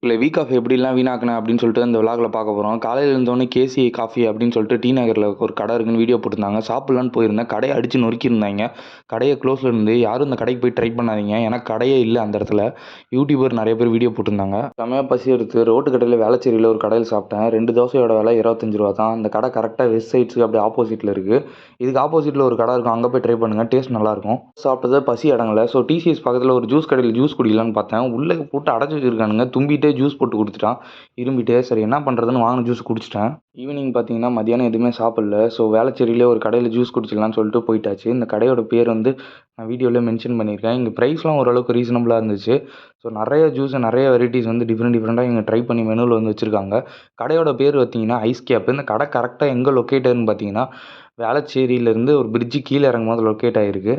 இல்லை week of எப்படிலாம் வீணாக்கினேன் அப்படின்னு சொல்லிட்டு இந்த விலாகில் பார்க்க போகிறோம். காலையில் இருந்தோடனே கேசி காஃபி அப்படின்னு சொல்லிட்டு டி நகரில் ஒரு கடை இருக்குன்னு வீடியோ போட்டிருந்தாங்க. சாப்பிட்லான்னு போயிருந்தேன். கடையை அடித்து நொறுக்கியிருந்தாங்க. கடையை க்ளோஸில் இருந்து யாரும் இந்த கடைக்கு போய் ட்ரை பண்ணாதீங்க. ஏன்னா கடையே இல்லை அந்த இடத்துல. யூடியூபர் நிறைய பேர் வீடியோ போட்டிருந்தாங்க. செமையாக பசி எடுத்து ரோட்டு கடையில் வேளச்சேரியில் ஒரு கடையில் சாப்பிட்டேன். 2 தோசையோட விலை 25 ரூபா தான். அந்த கடை கரெக்டாக வெஸ்ட் சைட்ஸுக்கு அப்படியே ஆப்போசிட்டில் இருக்குது. இதுக்கு ஆப்போசிட்டில் ஒரு கடை இருக்கும். அங்கே போய் ட்ரை பண்ணுங்கள். டேஸ்ட் நல்லாயிருக்கும். சாப்பிட்டது பசி அடங்கலை. ஸோ டிசிஎஸ் பக்கத்தில் ஒரு ஜூஸ் கடையில் ஜூஸ் குடிக்கலான்னு பார்த்தேன். உள்ளே போட்டு அடைச்சி வச்சிருக்கானுங்க. தும்பிட்டே ஜூஸ் போட்டு கொடுத்துட்டான். இரும்பிட்டே. சரி என்ன பண்ணுறதுன்னு வாங்கின ஜூஸ் குடிச்சிட்டேன். ஈவினிங் பார்த்தீங்கன்னா மதியானம் எதுவுமே சாப்பிடல. ஸோ வேளச்சேரியிலே ஒரு கடையில் ஜூஸ் குடிச்சிடலான்னு சொல்லிட்டு போயிட்டாச்சு. இந்த கடையோட பேர் வந்து நான் வீடியோவில் மென்ஷன் பண்ணியிருக்கேன். இங்கே ப்ரைஸ்லாம் ஓரளவுக்கு ரீசனபுளாக இருந்துச்சு. ஸோ நிறைய ஜூஸ் நிறைய வெரைட்டிஸ் வந்து டிஃப்ரெண்ட்டாக இங்கே ட்ரை பண்ணி மெனுவில் வந்து வச்சுருக்காங்க. கடையோட பேர் பார்த்தீங்கன்னா ஐஸ் கேப். இந்த கடை கரெக்டாக எங்கே லொக்கேட்டட்னு பார்த்தீங்கன்னா வேளச்சேரியிலேருந்து ஒரு பிரிட்ஜு கீழே இறங்கும்போது லொக்கேட் ஆகிருக்கு.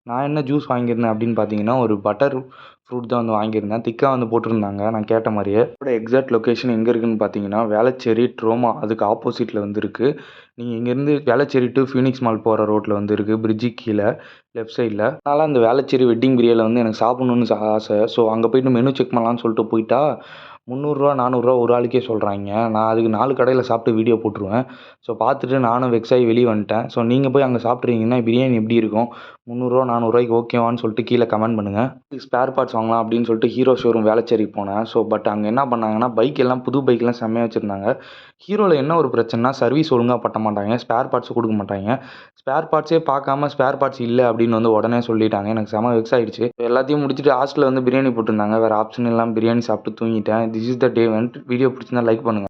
நான் என்ன ஜூஸ் வாங்கியிருந்தேன் அப்படின்னு பார்த்தீங்கன்னா ஒரு பட்டர் ஃப்ரூட் தான் வந்து வாங்கியிருந்தேன். திக்காக வந்து போட்டிருந்தாங்க நான் கேட்ட மாதிரியே. இதோட எக்ஸாக்ட் லொக்கேஷன் எங்கே இருக்குதுன்னு பார்த்தீங்கன்னா வேளச்சேரி ட்ரோமா அதுக்கு ஆப்போசிட்டில் வந்து இருக்குது. நீங்கள் இங்கேருந்து வேளச்சேரி டு ஃபீனிக்ஸ் மால் போகிற ரோட்டில் வந்து இருக்குது. பிரிட்ஜுக்கு கீழே லெஃப்ட் சைடில். அதனால் அந்த வேளச்சேரி வெட்டிங் பிரியாணியில் வந்து எனக்கு சாப்பிட்ணுன்னு ஆசை. ஸோ அங்கே போய்ட்டு மெனு செக் பண்ணலான்னு சொல்லிட்டு போயிட்டா 300 400 ஒரு ஆளுக்கே சொல்கிறாங்க. நான் அதுக்கு 4 கடையில் சாப்பிட்டு வீடியோ போட்டுருவேன். ஸோ பார்த்துட்டு நானும் வெக்ஸ் ஆகி வெளியே வந்துட்டேன். ஸோ நீங்கள் போய் அங்கே சாப்பிட்றீங்கன்னா பிரியாணி எப்படி இருக்கும், 300 400 ஓகேவான்னு சொல்லிட்டு கீழே கமெண்ட் பண்ணுங்கள். ஸ்பேர் பார்ட்ஸ் வாங்கலாம் அப்படின்னு சொல்லிட்டு ஹீரோ ஷோரூம் வேளச்சேரிக்கு போனேன். ஸோ பட் அங்கே என்ன பண்ணாங்கன்னா பைக் எல்லாம் புது பைக்கெலாம் செம்மையாக வச்சுருந்தாங்க. ஹீரோவில் என்ன ஒரு பிரச்சனைனா சர்வீஸ் ஒழுங்காக பண்ண மாட்டாங்க. ஸ்பேர் பார்ட்ஸும் கொடுக்க மாட்டாங்க. ஸ்பேர் பார்ட்ஸே பார்க்காம ஸ்பேர் பார்ட்ஸ் இல்லை அப்படின்னு வந்து உடனே சொல்லிட்டாங்க. எனக்கு செம வெக்ஸ் ஆகிடுச்சு. எல்லாத்தையும் முடிச்சுட்டு ஹாஸ்டலில் வந்து பிரியாணி போட்டிருந்தாங்க. வேறு ஆப்ஷன் இல்லாமல் பிரியாணி சாப்பிட்டு தூங்கிட்டேன். திஸ் இஸ் த டே. வந்துட்டு வீடியோ பிடிச்சிருந்தா லைக் பண்ணுங்கள்.